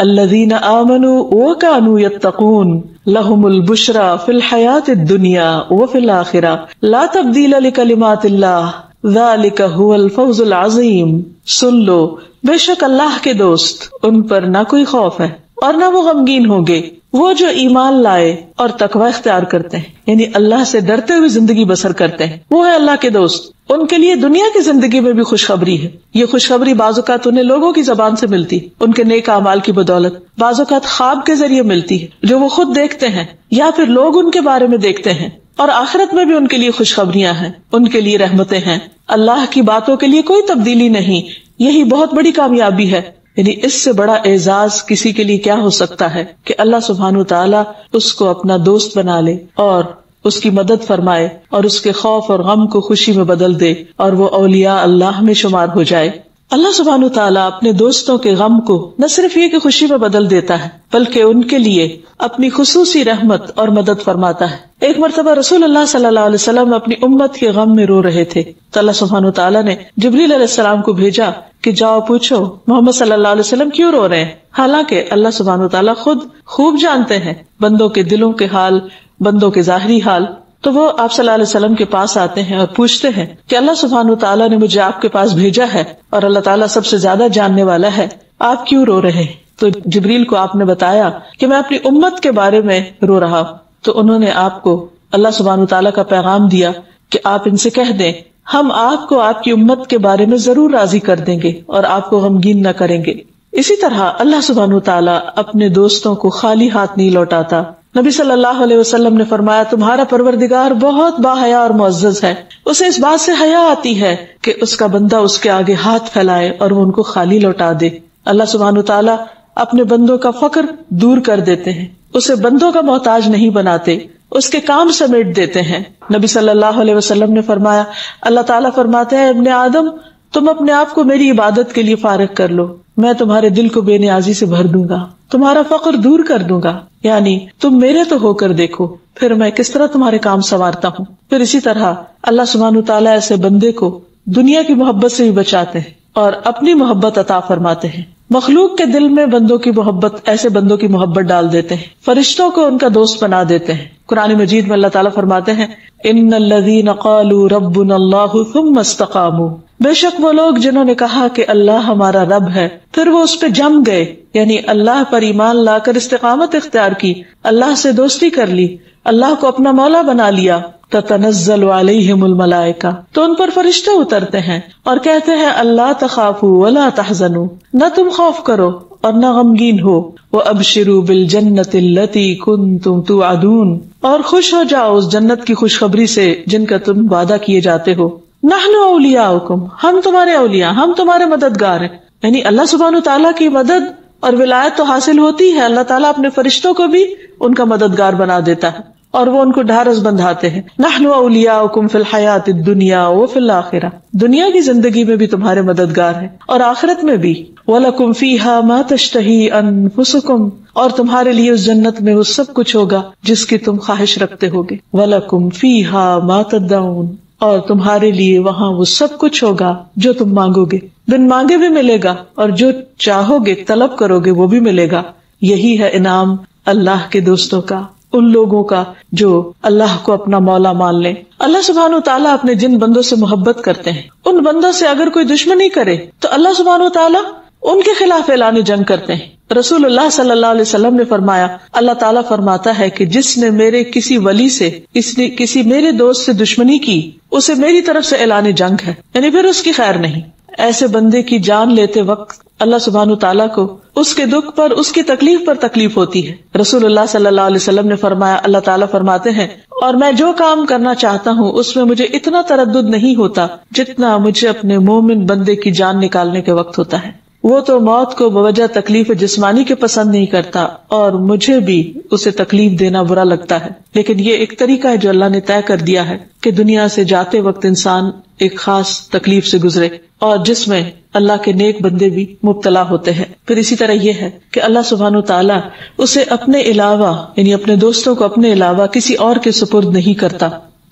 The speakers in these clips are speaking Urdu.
الذین آمنوا وکانوا یتقون لہم البشری فی الحیاۃ الدنیا وفی الآخرہ لا تبدیل لکلمات اللہ ذالک هو الفوز العظیم. سن لو، بے شک اللہ کے دوست، ان پر نہ کوئی خوف ہے اور نہ وہ غمگین ہوں گے، وہ جو ایمان لائے اور تقوی اختیار کرتے ہیں، یعنی اللہ سے ڈرتے ہوئے زندگی بسر کرتے ہیں، وہ ہے اللہ کے دوست. ان کے لیے دنیا کی زندگی میں بھی خوشخبری ہے. یہ خوشخبری بعض اوقات انہیں لوگوں کی زبان سے ملتی، ان کے نیک اعمال کی بدولت، بعض اوقات خواب کے ذریعے ملتی ہے جو وہ خود دیکھتے ہیں یا پھر لوگ ان کے بارے میں دیکھتے ہیں. اور آخرت میں بھی ان کے لیے خوشخبریاں ہیں، ان کے لیے رحمتیں ہیں. اللہ کی باتوں کے لیے کوئی تبدیلی نہیں. یہی بہت بڑی کامیابی ہے. یعنی اس سے بڑا اعزاز کسی کے لیے کیا ہو سکتا ہے کہ اللہ سبحانہ وتعالی اس کو اپنا دوست بنا لے اور اس کی مدد فرمائے اور اس کے خوف اور غم کو خوشی میں بدل دے اور وہ اولیاء اللہ میں شمار ہو جائے. اللہ سبحانہ وتعالی اپنے دوستوں کے غم کو نہ صرف یہ کہ خوشی میں بدل دیتا ہے بلکہ ان کے لیے اپنی خصوصی رحمت اور مدد فرماتا ہے. ایک مرتبہ رسول اللہ صلی اللہ علیہ وسلم اپنی امت کے غم میں رو رہے تھے تو اللہ سبحانہ وتعالی نے جبریل علیہ السلام کو بھیجا کہ جاؤ پوچھو محمد صلی اللہ علیہ وسلم کیوں رو رہے ہیں. حالانکہ اللہ سبحانہ وتعالی خود خوب جانتے ہیں بندوں کے دلوں کے حال، بندوں کے ظاہری حال. تو وہ آپ صلی اللہ علیہ وسلم کے پاس آتے ہیں اور پوچھتے ہیں کہ اللہ سبحانہ وتعالی نے مجھے آپ کے پاس بھیجا ہے اور اللہ تعالیٰ سب سے زیادہ جاننے والا ہے، آپ کیوں رو رہے ہیں؟ تو جبریل کو آپ نے بتایا کہ میں اپنی امت کے بارے میں رو رہا ہوں. تو انہوں نے آپ کو اللہ سبحانہ وتعالیٰ کا پیغام دیا کہ آپ ان سے کہہ دیں ہم آپ کو آپ کی امت کے بارے میں ضرور راضی کر دیں گے اور آپ کو غمگین نہ کریں گے. اسی طرح اللہ سبحانہ وتعالیٰ اپنے دوستوں کو خالی ہاتھ نہیں لوٹاتا. نبی صلی اللہ علیہ وسلم نے فرمایا تمہارا پروردگار بہت باحیا اور معزز ہے، اسے اس بات سے حیا آتی ہے کہ اس کا بندہ اس کے آگے ہاتھ پھیلائے اور وہ ان کو خالی لوٹا دے. اللہ سبحانہ وتعالیٰ اپنے بندوں کا فقر دور کر دیتے ہیں، اسے بندوں کا محتاج نہیں بناتے، اس کے کام سمیٹ دیتے ہیں. نبی صلی اللہ علیہ وسلم نے فرمایا اللہ تعالیٰ فرماتے ہیں ابن آدم تم اپنے آپ کو میری عبادت کے لیے فارغ کر لو، میں تمہارے دل کو بے نیازی سے بھر دوں گا، تمہارا فقر دور کر دوں گا. یعنی تم میرے تو ہو کر دیکھو پھر میں کس طرح تمہارے کام سنوارتا ہوں. پھر اسی طرح اللہ سبحانہ تعالیٰ ایسے بندے کو دنیا کی محبت سے بھی بچاتے ہیں اور اپنی محبت عطا فرماتے ہیں. مخلوق کے دل میں بندوں کی محبت، ایسے بندوں کی محبت ڈال دیتے ہیں، فرشتوں کو ان کا دوست بنا دیتے ہیں. قرآن مجید میں اللہ تعالیٰ فرماتے ہیں ان الذین قالوا ربنا اللہ ثم استقاموا، بے شک وہ لوگ جنہوں نے کہا کہ اللہ ہمارا رب ہے پھر وہ اس پہ جم گئے، یعنی اللہ پر ایمان لا کر استقامت اختیار کی، اللہ سے دوستی کر لی، اللہ کو اپنا مولا بنا لیا. تتنزل علیہم الملائکہ، تو ان پر فرشتے اترتے ہیں اور کہتے ہیں اللہ تخافوا ولا تحزنوا، نہ تم خوف کرو اور نہ غمگین ہو. وابشروا بالجنۃ التی کنتم توعدون، اور خوش ہو جاؤ اس جنت کی خوشخبری سے جن کا تم وعدہ کیے جاتے ہو. نحن اولیاؤکم، ہم تمہارے اولیاء، ہم تمہارے مددگار ہیں. یعنی اللہ سبحانہ تعالیٰ کی مدد اور ولایت تو حاصل ہوتی ہے، اللہ تعالیٰ اپنے فرشتوں کو بھی ان کا مددگار بنا دیتا ہے اور وہ ان کو ڈھارس بندھاتے ہیں. نحن اولیاؤکم فی الحیاۃ الدنیا وفی الآخرہ، دنیا کی زندگی میں بھی تمہارے مددگار ہیں اور آخرت میں بھی. وَلَكُمْ فِيهَا مَا تَشْتَهِي أَنفُسُكُمْ، اور تمہارے لیے اس جنت میں وہ سب کچھ ہوگا جس کی تم خواہش رکھتے ہوگے. وَلَكُمْ فِيهَا مَا تَدَّعُونَ، اور تمہارے لیے وہاں وہ سب کچھ ہوگا جو تم مانگو گے، بن مانگے بھی ملے گا اور جو چاہو گے طلب کرو گے وہ بھی ملے گا. یہی ہے انعام اللہ کے دوستوں کا، ان لوگوں کا جو اللہ کو اپنا مولا مان لیں. اللہ سبحانہ وتعالیٰ اپنے جن بندوں سے محبت کرتے ہیں ان بندوں سے اگر کوئی دشمنی کرے تو اللہ سبحانہ وتعالیٰ ان کے خلاف اعلان جنگ کرتے ہیں. رسول اللہ صلی اللہ علیہ وسلم نے فرمایا اللہ تعالیٰ فرماتا ہے کہ جس نے میرے کسی ولی سے، اس نے کسی میرے دوست سے دشمنی کی، اسے میری طرف سے اعلان جنگ ہے، یعنی پھر اس کی خیر نہیں. ایسے بندے کی جان لیتے وقت اللہ سبحانہ تعالیٰ کو اس کے دکھ پر، اس کی تکلیف پر تکلیف ہوتی ہے. رسول اللہ صلی اللہ علیہ وسلم نے فرمایا اللہ تعالیٰ فرماتے ہیں اور میں جو کام کرنا چاہتا ہوں اس میں مجھے اتنا تردد نہیں ہوتا جتنا مجھے اپنے مومن بندے کی جان نکالنے کے وقت ہوتا ہے. وہ تو موت کو بوجہ تکلیف جسمانی کے پسند نہیں کرتا اور مجھے بھی اسے تکلیف دینا برا لگتا ہے، لیکن یہ ایک طریقہ ہے جو اللہ نے طے کر دیا ہے کہ دنیا سے جاتے وقت انسان ایک خاص تکلیف سے گزرے اور جس میں اللہ کے نیک بندے بھی مبتلا ہوتے ہیں. پھر اسی طرح یہ ہے کہ اللہ سبحانہ تعالیٰ اسے اپنے علاوہ، یعنی اپنے دوستوں کو اپنے علاوہ کسی اور کے سپرد نہیں کرتا.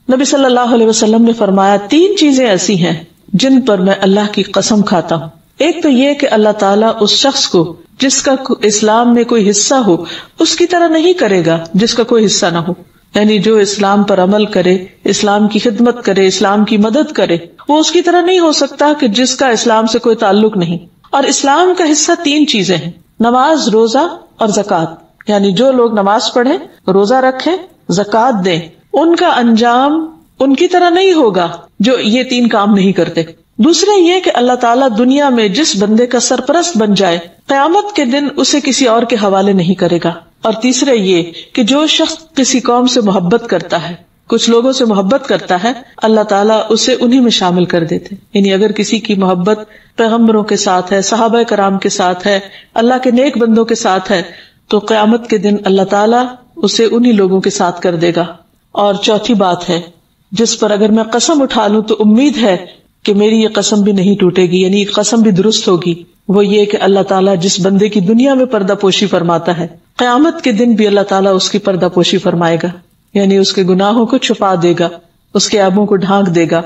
نبی صلی اللہ علیہ وسلم نے فرمایا 3 چیزیں ایسی ہیں جن پر میں اللہ کی قسم کھاتا ہوں. ایک تو یہ کہ اللہ تعالیٰ اس شخص کو جس کا اسلام میں کوئی حصہ ہو اس کی طرح نہیں کرے گا جس کا کوئی حصہ نہ ہو. یعنی جو اسلام پر عمل کرے، اسلام کی خدمت کرے، اسلام کی مدد کرے، وہ اس کی طرح نہیں ہو سکتا کہ جس کا اسلام سے کوئی تعلق نہیں. اور اسلام کا حصہ 3 چیزیں ہیں: نماز، روزہ اور زکوٰۃ. یعنی جو لوگ نماز پڑھیں، روزہ رکھیں، زکوٰۃ دیں، ان کا انجام ان کی طرح نہیں ہوگا جو یہ 3 کام نہیں کرتے. دوسرے یہ کہ اللہ تعالیٰ دنیا میں جس بندے کا سرپرست بن جائے، قیامت کے دن اسے کسی اور کے حوالے نہیں کرے گا. اور تیسرے یہ کہ جو شخص کسی قوم سے محبت کرتا ہے، کچھ لوگوں سے محبت کرتا ہے، اللہ تعالیٰ اسے انہی میں شامل کر دیتے. یعنی اگر کسی کی محبت پیغمبروں کے ساتھ ہے، صحابہ کرام کے ساتھ ہے، اللہ کے نیک بندوں کے ساتھ ہے، تو قیامت کے دن اللہ تعالیٰ اسے انہی لوگوں کے ساتھ کر دے گا. اور چوتھی بات ہے جس پر اگر میں قسم اٹھا لوں تو امید ہے کہ میری یہ قسم بھی نہیں ٹوٹے گی، یعنی یہ قسم بھی درست ہوگی، وہ یہ کہ اللہ تعالیٰ جس بندے کی دنیا میں پردہ پوشی فرماتا ہے، قیامت کے دن بھی اللہ تعالیٰ اس کی پردہ پوشی فرمائے گا. یعنی اس کے گناہوں کو چھپا دے گا، اس کے عیبوں کو ڈھانک دے گا.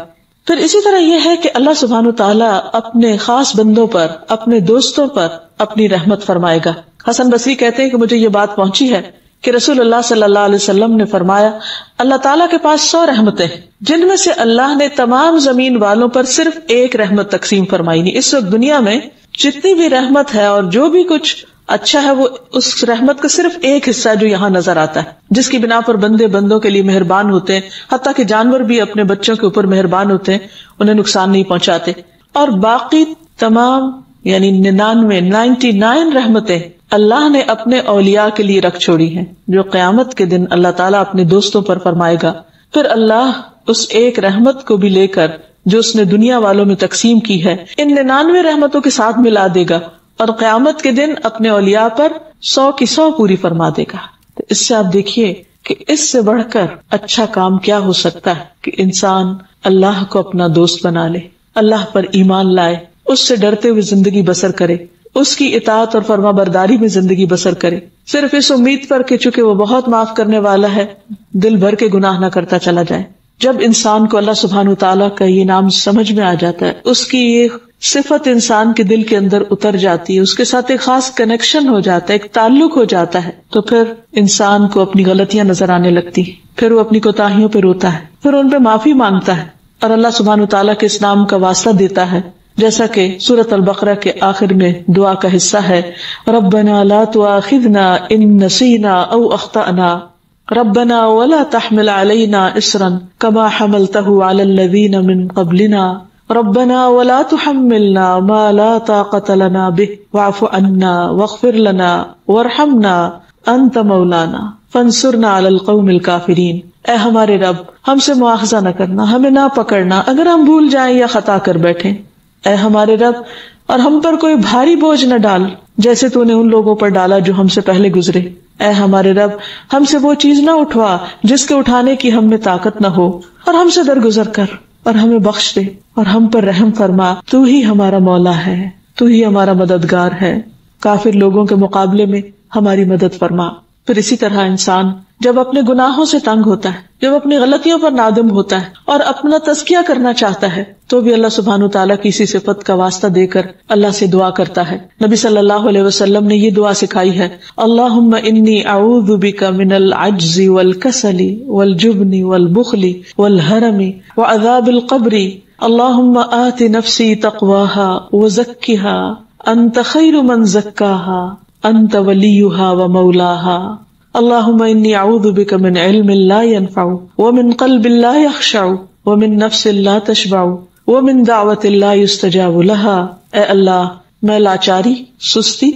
پھر اسی طرح یہ ہے کہ اللہ سبحانہ وتعالیٰ اپنے خاص بندوں پر، اپنے دوستوں پر اپنی رحمت فرمائے گا. حسن بصری کہتے ہیں کہ مجھے یہ بات پہنچی ہے کہ رسول اللہ صلی اللہ علیہ وسلم نے فرمایا، اللہ تعالیٰ کے پاس 100 رحمتیں ہیں، جن میں سے اللہ نے تمام زمین والوں پر صرف 1 رحمت تقسیم فرمائی. نہیں، اس وقت دنیا میں جتنی بھی رحمت ہے اور جو بھی کچھ اچھا ہے، وہ اس رحمت کا صرف ایک حصہ ہے جو یہاں نظر آتا ہے، جس کی بنا پر بندے بندوں کے لیے مہربان ہوتے ہیں، حتیٰ کہ جانور بھی اپنے بچوں کے اوپر مہربان ہوتے ہیں، انہیں نقصان نہیں پہنچاتے. اور باقی تمام یعنی 99 رحمتیں اللہ نے اپنے اولیاء کے لیے رکھ چھوڑی ہیں، جو قیامت کے دن اللہ تعالیٰ اپنے دوستوں پر فرمائے گا. پھر اللہ اس ایک رحمت کو بھی لے کر جو اس نے دنیا والوں میں تقسیم کی ہے، ان 99 رحمتوں کے ساتھ ملا دے گا اور قیامت کے دن اپنے اولیاء پر 100 کی 100 پوری فرما دے گا. تو اس سے آپ دیکھیے کہ اس سے بڑھ کر اچھا کام کیا ہو سکتا ہے کہ انسان اللہ کو اپنا دوست بنا لے، اللہ پر ایمان لائے، اس سے ڈرتے ہوئے زندگی بسر کرے، اس کی اطاعت اور فرما برداری میں زندگی بسر کرے، صرف اس امید پر کہ چونکہ وہ بہت معاف کرنے والا ہے، دل بھر کے گناہ نہ کرتا چلا جائے. جب انسان کو اللہ سبحانہ وتعالیٰ کا یہ نام سمجھ میں آ جاتا ہے، اس کی یہ صفت انسان کے دل کے اندر اتر جاتی ہے، اس کے ساتھ ایک خاص کنیکشن ہو جاتا ہے، ایک تعلق ہو جاتا ہے، تو پھر انسان کو اپنی غلطیاں نظر آنے لگتی، پھر وہ اپنی کوتاہیوں پہ روتا ہے، پھر ان پہ معافی مانگتا ہے اور اللہ سبحانہ وتعالیٰ کے اس نام کا واسطہ دیتا ہے. جیسا کہ سورۃ البقرہ کے آخر میں دعا کا حصہ ہے، ربنا لا تؤاخذنا ان نسینا او اخطأنا ربنا ولا تحمل علينا اصرا كما حملته على الذين من قبلنا ربنا ولا تحملنا ما لا طاقة لنا به واعف عنا واغفر لنا وارحمنا انت مولانا فانصرنا على القوم الكافرين. اے ہمارے رب، ہم سے مواخذہ نہ کرنا، ہمیں نہ پکڑنا اگر ہم بھول جائیں یا خطا کر بیٹھیں. اے ہمارے رب، اور ہم پر کوئی بھاری بوجھ نہ ڈال جیسے تو نے ان لوگوں پر ڈالا جو ہم سے پہلے گزرے. اے ہمارے رب، ہم سے وہ چیز نہ اٹھوا جس کے اٹھانے کی ہم میں طاقت نہ ہو، اور ہم سے درگزر کر اور ہمیں بخش دے اور ہم پر رحم فرما. تو ہی ہمارا مولا ہے، تو ہی ہمارا مددگار ہے، کافر لوگوں کے مقابلے میں ہماری مدد فرما. پھر اسی طرح انسان جب اپنے گناہوں سے تنگ ہوتا ہے، جب اپنی غلطیوں پر نادم ہوتا ہے اور اپنا تزکیہ کرنا چاہتا ہے، تو بھی اللہ سبحانہ وتعالیٰ کی اسی صفت کا واسطہ دے کر اللہ سے دعا کرتا ہے. نبی صلی اللہ علیہ وسلم نے یہ دعا سکھائی ہے، اللہم انی اعوذ بک من العجز والکسل والجبن والبخل والحرم وعذاب القبر اللہم آت نفسی تقواها وزکها انت خیر من زکاها انت ولیہا ومولاہا. اللہم انی اعوذ بک من علم لا ينفع ومن قلب لا يخشع ومن نفس لا تشبع ومن دعوت لا يستجاب لها. اے اللہ، میں لاچاری، سستی،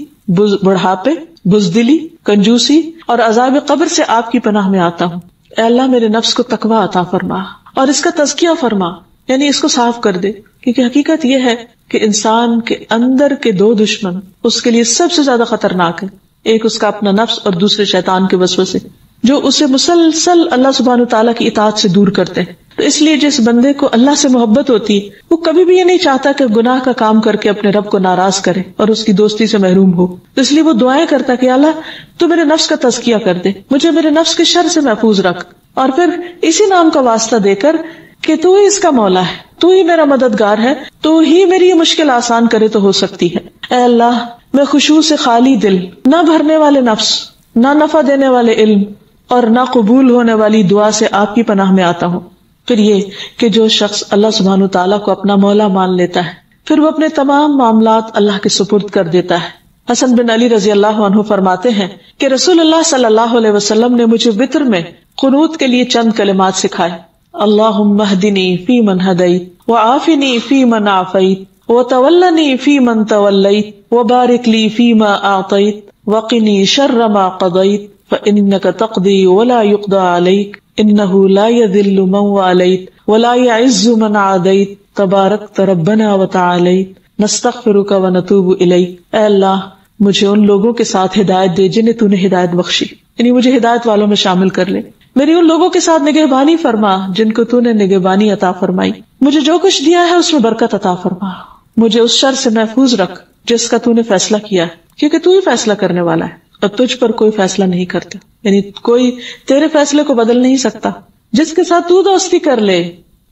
بڑھاپے، بزدلی، کنجوسی اور عذاب قبر سے آپ کی پناہ میں آتا ہوں. اے اللہ، میرے نفس کو تقوی عطا فرما اور اس کا تزکیہ فرما، یعنی اس کو صاف کر دے. کیونکہ حقیقت یہ ہے کہ انسان کے اندر کے 2 دشمن اس کے لیے سب سے زیادہ خطرناک ہے. ایک اس کا اپنا نفس اور دوسرے شیطان کے وسوسے، جو اسے مسلسل اللہ سبحانہ وتعالیٰ کی اطاعت سے دور کرتے ہیں. تو اس لیے جس بندے کو اللہ سے محبت ہوتی، وہ کبھی بھی یہ نہیں چاہتا کہ گناہ کا کام کر کے اپنے رب کو ناراض کرے اور اس کی دوستی سے محروم ہو. اس لیے وہ دعائیں کرتا کہ اللہ تو میرے نفس کا تزکیہ کر دے، مجھے میرے نفس کے شر سے محفوظ رکھ، اور پھر اسی نام کا واسطہ دے کر کہ تو ہی اس کا مولا ہے، تو ہی میرا مددگار ہے، تو ہی میری یہ مشکل آسان کرے تو ہو سکتی ہے. اے اللہ، میں خشوع سے خالی دل، نہ بھرنے والے نفس، نہ نفع دینے والے علم اور نہ قبول ہونے والی دعا سے آپ کی پناہ میں آتا ہوں۔ پھر یہ کہ جو شخص اللہ سبحانہ وتعالیٰ کو اپنا مولا مان لیتا ہے پھر وہ اپنے تمام معاملات اللہ کے سپرد کر دیتا ہے۔ حسن بن علی رضی اللہ عنہ فرماتے ہیں کہ رسول اللہ صلی اللہ علیہ وسلم نے مجھے وتر میں قنوت کے لیے چند کلمات سکھائے: اللہم اہدنی فی من ہدیت وعافنی فی من عافیت وتولنی فی من تولیت وبارک لی فیما اعطیت وقنی شر ما قضیت فانک تقضی ولا یقضى علیک انہ لا یذل من والیت ولا یعز من عادیت تبارکت ربنا وتعالیت نستغفرک ونتوب الیک۔ اے اللہ مجھے ان لوگوں کے ساتھ ہدایت دے جنہیں تو نے ہدایت بخشی، یعنی مجھے ہدایت والوں میں شامل کر لے۔ میری ان لوگوں کے ساتھ نگہبانی فرما جن کو تو نے نگہبانی عطا فرمائی۔ مجھے جو کچھ دیا ہے اس میں برکت عطا فرما۔ مجھے اس شر سے محفوظ رکھ جس کا تو نے فیصلہ کیا ہے، کیونکہ تو ہی فیصلہ کرنے والا ہے اور تجھ پر کوئی فیصلہ نہیں کرتا، یعنی کوئی تیرے فیصلے کو بدل نہیں سکتا۔ جس کے ساتھ تو دوستی کر لے،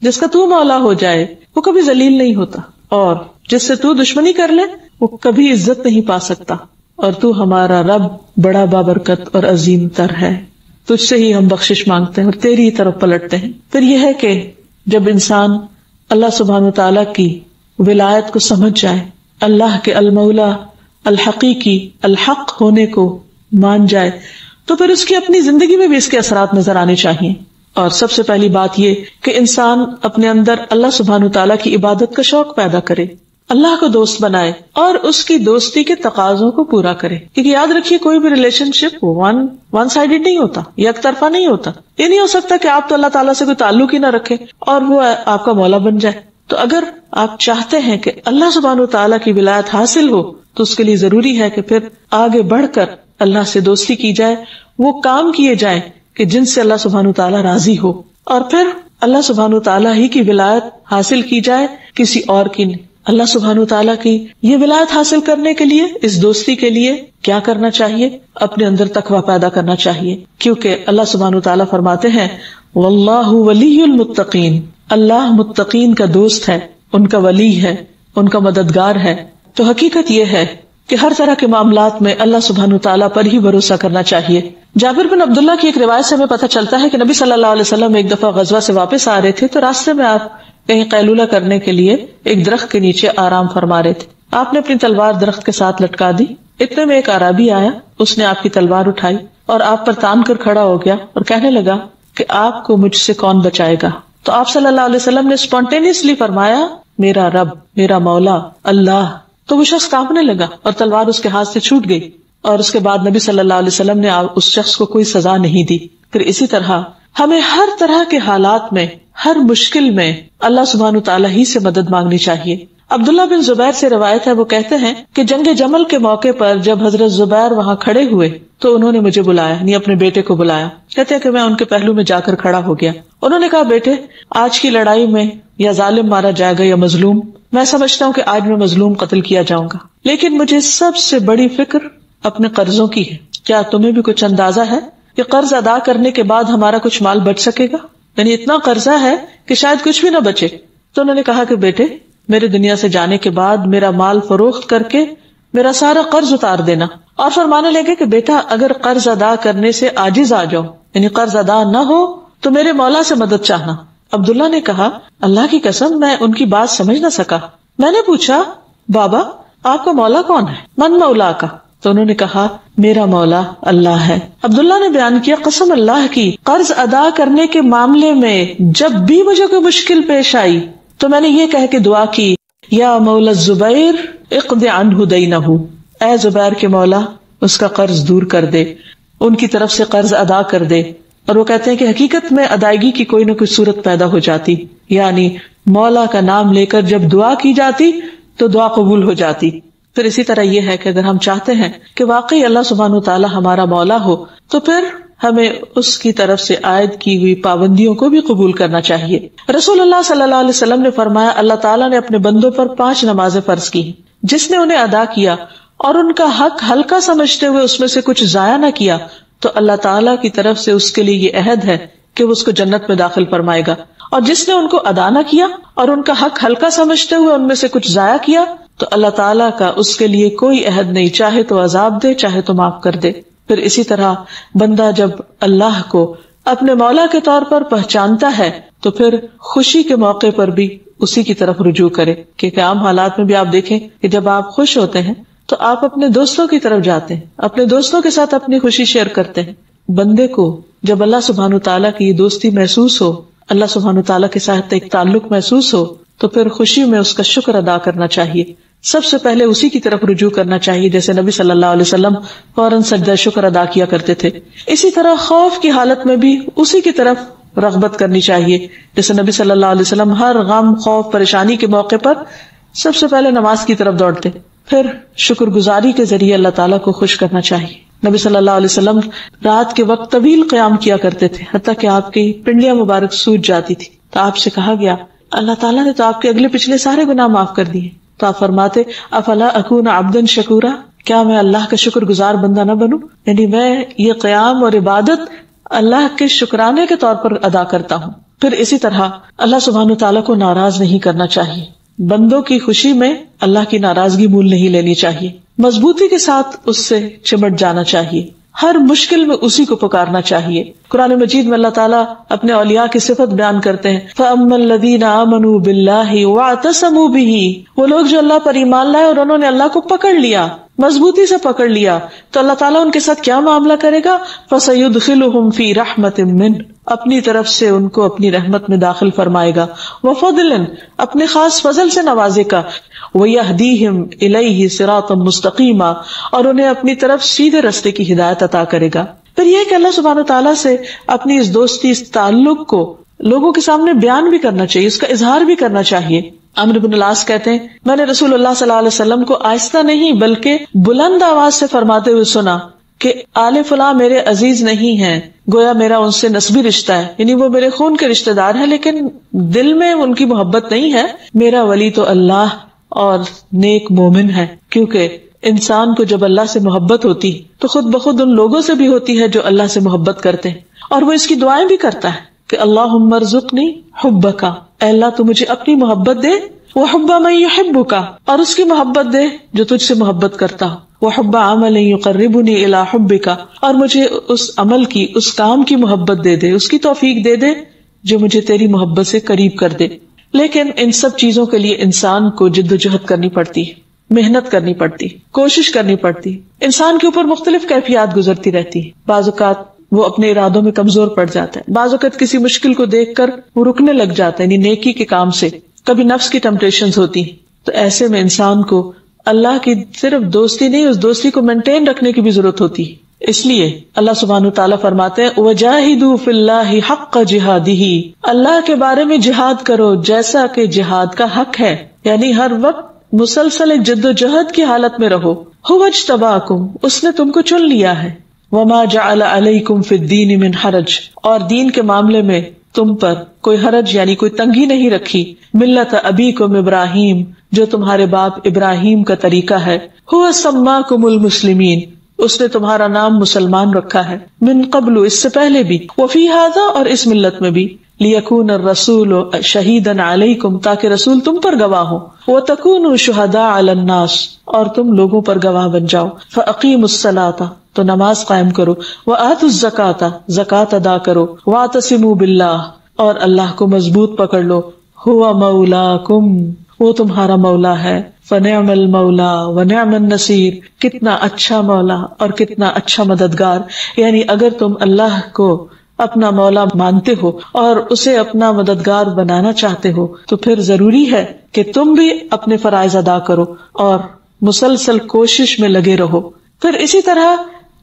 جس کا تو مولا ہو جائے، وہ کبھی ذلیل نہیں ہوتا، اور جس سے تو دشمنی کر لے وہ کبھی عزت نہیں پا سکتا۔ اور تو ہمارا رب بڑا بابرکت اور عظیم تر ہے، تجھ سے ہی ہم بخشش مانگتے ہیں اور تیری طرف پلٹتے ہیں۔ پھر یہ ہے کہ جب انسان اللہ سبحانہ تعالیٰ کی ولایت کو سمجھ جائے، اللہ کے المولا الحقیقی الحق ہونے کو مان جائے، تو پھر اس کی اپنی زندگی میں بھی اس کے اثرات نظر آنے چاہیے۔ اور سب سے پہلی بات یہ کہ انسان اپنے اندر اللہ سبحانہ تعالیٰ کی عبادت کا شوق پیدا کرے، اللہ کو دوست بنائے اور اس کی دوستی کے تقاضوں کو پورا کرے، کیونکہ یاد رکھیے کوئی بھی ریلیشن شپ ون سائیڈڈ نہیں ہوتا، یک طرفہ نہیں ہوتا۔ یہ نہیں ہو سکتا کہ آپ تو اللہ تعالیٰ سے کوئی تعلق ہی نہ رکھیں اور وہ آپ کا مولا بن جائے۔ تو اگر آپ چاہتے ہیں کہ اللہ سبحانہ تعالیٰ کی ولایت حاصل ہو تو اس کے لیے ضروری ہے کہ پھر آگے بڑھ کر اللہ سے دوستی کی جائے، وہ کام کیے جائیں کہ جن سے اللہ سبحانہ تعالیٰ راضی ہو، اور پھر اللہ سبحانہ تعالیٰ ہی کی ولایت حاصل کی جائے، کسی اور کی نہیں۔ اللہ سبحانہ تعالیٰ کی یہ ولایت حاصل کرنے کے لیے، اس دوستی کے لیے کیا کرنا چاہیے؟ اپنے اندر تقویٰ پیدا کرنا چاہیے، کیونکہ اللہ سبحانہ تعالیٰ فرماتے ہیں واللہ ولی المتقین، اللہ متقین کا دوست ہے، ان کا ولی ہے، ان کا مددگار ہے۔ تو حقیقت یہ ہے کہ ہر طرح کے معاملات میں اللہ سبحانہ تعالیٰ پر ہی بھروسہ کرنا چاہیے۔ جابر بن عبداللہ کی ایک روایت سے ہمیں پتہ چلتا ہے کہ نبی صلی اللہ علیہ وسلم ایک دفعہ غزوہ سے واپس آ رہے تھے تو راستے میں آپ کہیں قیلولہ کرنے کے لیے ایک درخت کے نیچے آرام فرما رہے تھے۔ آپ نے اپنی تلوار درخت کے ساتھ لٹکا دی، اتنے میں ایک اعرابی آیا، اس نے آپ کی تلوار اٹھائی اور آپ پر تان کر کھڑا ہو گیا اور کہنے لگا کہ آپ کو مجھ سے کون بچائے گا؟ تو آپ صلی اللہ علیہ وسلم نے اسپونٹینیسلی فرمایا میرا رب، میرا مولا اللہ۔ تو وہ شخص کانپنے لگا اور تلوار اس کے ہاتھ سے چھوٹ گئی، اور اس کے بعد نبی صلی اللہ علیہ وسلم نے اس شخص کو کوئی سزا نہیں دی۔ پھر اسی طرح ہمیں ہر طرح کے حالات میں، ہر مشکل میں اللہ سبحانہ تعالیٰ ہی سے مدد مانگنی چاہیے۔ عبداللہ بن زبیر سے روایت ہے، وہ کہتے ہیں کہ جنگ جمل کے موقع پر جب حضرت زبیر وہاں کھڑے ہوئے تو انہوں نے مجھے بلایا، یعنی اپنے بیٹے کو بلایا۔ کہتے ہیں کہ میں ان کے پہلو میں جا کر کھڑا ہو گیا۔ انہوں نے کہا بیٹے، آج کی لڑائی میں یا ظالم مارا جائے گا یا مظلوم، میں سمجھتا ہوں کہ آج میں مظلوم قتل کیا جاؤں گا، لیکن مجھے سب سے بڑی فکر اپنے قرضوں کی ہے۔ کیا تمہیں بھی کچھ اندازہ ہے کہ قرض ادا کرنے کے بعد ہمارا کچھ مال بچ سکے گا؟ یعنی اتنا قرضہ ہے کہ شاید کچھ بھی نہ بچے۔ تو انہوں نے کہا کہ بیٹے، میرے دنیا سے جانے کے بعد میرا مال فروخت کر کے میرا سارا قرض اتار دینا، اور فرمانے لگے کہ بیٹا اگر قرض ادا کرنے سے عاجز آ جاؤ، یعنی قرض ادا نہ ہو تو میرے مولا سے مدد چاہنا۔ عبداللہ نے کہا اللہ کی قسم میں ان کی بات سمجھ نہ سکا۔ میں نے پوچھا بابا آپ کا مولا کون ہے؟ من مولا کا؟ تو انہوں نے کہا میرا مولا اللہ ہے۔ عبداللہ نے بیان کیا قسم اللہ کی، قرض ادا کرنے کے معاملے میں جب بھی مجھے کوئی مشکل پیش آئی تو میں نے یہ کہہ کے دعا کی یا مولا الزبیر اقض عنہ دینہ، اے زبیر کے مولا اس کا قرض دور کر دے، ان کی طرف سے قرض ادا کر دے۔ اور وہ کہتے ہیں کہ حقیقت میں ادائیگی کی کوئی نہ کوئی صورت پیدا ہو جاتی، یعنی مولا کا نام لے کر جب دعا کی جاتی تو دعا قبول ہو جاتی۔ پھر اسی طرح یہ ہے کہ اگر ہم چاہتے ہیں کہ واقعی اللہ سبحانہ تعالیٰ ہمارا مولا ہو تو پھر ہمیں اس کی طرف سے عائد کی ہوئی پابندیوں کو بھی قبول کرنا چاہیے۔ رسول اللہ صلی اللہ علیہ وسلم نے فرمایا اللہ تعالیٰ نے اپنے بندوں پر 5 نمازیں فرض کی، جس نے انہیں ادا کیا اور ان کا حق ہلکا سمجھتے ہوئے اس میں سے کچھ ضائع نہ کیا تو اللہ تعالیٰ کی طرف سے اس کے لیے یہ عہد ہے کہ وہ اس کو جنت میں داخل فرمائے گا، اور جس نے ان کو ادا نہ کیا اور ان کا حق ہلکا سمجھتے ہوئے ان میں سے کچھ ضائع کیا تو اللہ تعالیٰ کا اس کے لیے کوئی عہد نہیں، چاہے تو عذاب دے چاہے تو معاف کر دے۔ پھر اسی طرح بندہ جب اللہ کو اپنے مولا کے طور پر پہچانتا ہے تو پھر خوشی کے موقع پر بھی اسی کی طرف رجوع کرے، کیونکہ عام حالات میں بھی آپ دیکھیں کہ جب آپ خوش ہوتے ہیں تو آپ اپنے دوستوں کی طرف جاتے ہیں، اپنے دوستوں کے ساتھ اپنی خوشی شیئر کرتے ہیں۔ بندے کو جب اللہ سبحانہ تعالیٰ کی دوستی محسوس ہو، اللہ سبحانہ تعالیٰ کے ساتھ ایک تعلق محسوس ہو، تو پھر خوشی میں اس کا شکر ادا کرنا چاہیے، سب سے پہلے اسی کی طرف رجوع کرنا چاہیے، جیسے نبی صلی اللہ علیہ وسلم فوراً سجدہ شکر ادا کیا کرتے تھے۔ اسی طرح خوف کی حالت میں بھی اسی کی طرف رغبت کرنی چاہیے، جیسے نبی صلی اللہ علیہ وسلم ہر غم، خوف، پریشانی کے موقع پر سب سے پہلے نماز کی طرف دوڑتے، پھر شکر گزاری کے ذریعے اللہ تعالیٰ کو خوش کرنا چاہیے۔ نبی صلی اللہ علیہ وسلم رات کے وقت طویل قیام کیا کرتے تھے، حتیٰ کہ آپ کی پنڈلیاں مبارک سوج جاتی تھی، تو آپ سے کہا گیا اللہ تعالیٰ نے تو آپ کے اگلے پچھلے سارے گناہ معاف کر دیے، تو آپ فرماتے افلا اکون عبدا شکورا، کیا میں اللہ کا شکر گزار بندہ نہ بنوں؟ یعنی میں یہ قیام اور عبادت اللہ کے شکرانے کے طور پر ادا کرتا ہوں۔ پھر اسی طرح اللہ سبحانہ تعالیٰ کو ناراض نہیں کرنا چاہیے، بندوں کی خوشی میں اللہ کی ناراضگی مول نہیں لینی چاہیے، مضبوطی کے ساتھ اس سے چمٹ جانا چاہیے، ہر مشکل میں اسی کو پکارنا چاہیے۔ قرآن مجید میں اللہ تعالیٰ اپنے اولیاء کی صفت بیان کرتے ہیں، فَأَمَّا الَّذِينَ آمَنُوا بِاللَّهِ وَاعْتَصَمُوا بِهِ، وہ لوگ جو اللہ پر ایمان لائے اور انہوں نے اللہ کو پکڑ لیا، مضبوطی سے پکڑ لیا، تو اللہ تعالیٰ ان کے ساتھ کیا معاملہ کرے گا؟ فَسَيُدْخِلُهُمْ فِي رَحْمَةٍ مِّنْهُ، اپنی طرف سے ان کو اپنی رحمت میں داخل فرمائے گا، وَفَضْلٍ، اپنے خاص فضل سے نوازے گا، وَيَهْدِيهِمْ إِلَيْهِ صِرَاطًا مُسْتَقِيمًا، اور انہیں اپنی طرف سیدھے راستے کی ہدایت عطا کرے گا۔ پھر یہ کہ اللہ سبحانہ تعالیٰ سے اپنی اس دوستی، اس تعلق کو لوگوں کے سامنے بیان بھی کرنا چاہیے، اس کا اظہار بھی کرنا چاہیے۔ عمرو بن العاص کہتے ہیں میں نے رسول اللہ صلی اللہ علیہ وسلم کو آہستہ نہیں بلکہ بلند آواز سے فرماتے ہوئے سنا کہ آل فلاں میرے عزیز نہیں ہیں، گویا میرا ان سے نسبی رشتہ ہے، یعنی وہ میرے خون کے رشتہ دار ہیں لیکن دل میں ان کی محبت نہیں ہے، میرا ولی تو اللہ اور نیک مومن ہے۔ کیونکہ انسان کو جب اللہ سے محبت ہوتی تو خود بخود ان لوگوں سے بھی ہوتی ہے جو اللہ سے محبت کرتے ہیں، اور وہ اس کی دعائیں بھی کرتا ہے کہ اللہم ارزقنی حبک، اے اللہ تو مجھے اپنی محبت دے، وحب من یحبک، اور اس کی محبت دے جو تجھ سے محبت کرتا ہو، وحب عمل یقربنی الی حبک، اور مجھے اس عمل کی، اس کام کی محبت دے دے، اس کی توفیق دے دے جو مجھے تیری محبت سے قریب کر دے۔ لیکن ان سب چیزوں کے لیے انسان کو جد و جہد کرنی پڑتی ہے، محنت کرنی پڑتی، کوشش کرنی پڑتی، انسان کے اوپر مختلف کیفیات گزرتی رہتی ہے، بعض اوقات وہ اپنے ارادوں میں کمزور پڑ جاتا ہے، بعض اوقات کسی مشکل کو دیکھ کر وہ رکنے لگ جاتا ہے، یعنی نیکی کے کام سے، کبھی نفس کی ٹمپٹیشنز ہوتی ہیں، تو ایسے میں انسان کو اللہ کی صرف دوستی نہیں، اس دوستی کو مینٹین رکھنے کی بھی ضرورت ہوتی ہے۔ اس لیے اللہ سبحانہ تعالیٰ فرماتے ہیں وَجَاهِدُوا فِي اللَّهِ حَقَّ جِهَادِهِ، اللہ کے بارے میں جہاد کرو جیسا کہ جہاد کا حق ہے، یعنی ہر وقت مسلسل ایک جد و جہد کی حالت میں رہو۔ هُوَ اجْتَبَاكُمْ، اس نے تم کو چن لیا ہے، وَمَا جَعَلَ عَلَيْكُمْ فِي الدِّينِ مِنْ حَرَجٍ، اور دین کے معاملے میں تم پر کوئی حرج یعنی کوئی تنگی نہیں رکھی، ملت ابیکم ابراہیم، جو تمہارے باپ ابراہیم کا طریقہ ہے، هُوَ سَمَّاكُمُ الْمُسْلِمِينَ، اس نے تمہارا نام مسلمان رکھا ہے، من قبل، اس سے پہلے بھی، وفی ھذا، اور اس ملت میں بھی، لیکون الرسول شہیدا علیکم، تاکہ رسول تم پر گواہ ہو، وتکونوا شہداء علی الناس، اور تم لوگوں پر گواہ بن جاؤ، فاقیموا الصلاۃ، تو نماز قائم کرو، وآتوا الزکاۃ، زکوٰۃ ادا کرو، واعتصموا باللہ، اور اللہ کو مضبوط پکڑ لو، ھو مولاکم، وہ تمہارا مولا ہے، فنعم المولا ونعم النصیر، کتنا اچھا مولا اور کتنا اچھا مددگار۔ یعنی اگر تم اللہ کو اپنا مولا مانتے ہو اور اسے اپنا مددگار بنانا چاہتے ہو تو پھر ضروری ہے کہ تم بھی اپنے فرائض ادا کرو اور مسلسل کوشش میں لگے رہو۔ پھر اسی طرح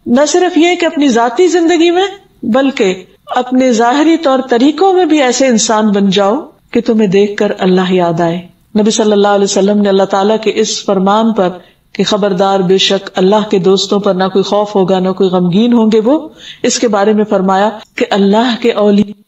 نہ صرف یہ کہ اپنی ذاتی زندگی میں بلکہ اپنے ظاہری طور طریقوں میں بھی ایسے انسان بن جاؤ کہ تمہیں دیکھ کر اللہ یاد آئے۔ نبی صلی اللہ علیہ وسلم نے اللہ تعالیٰ کے اس فرمان پر کہ خبردار بے شک اللہ کے دوستوں پر نہ کوئی خوف ہوگا نہ کوئی غمگین ہوں گے وہ، اس کے بارے میں فرمایا کہ اللہ کے اولیاء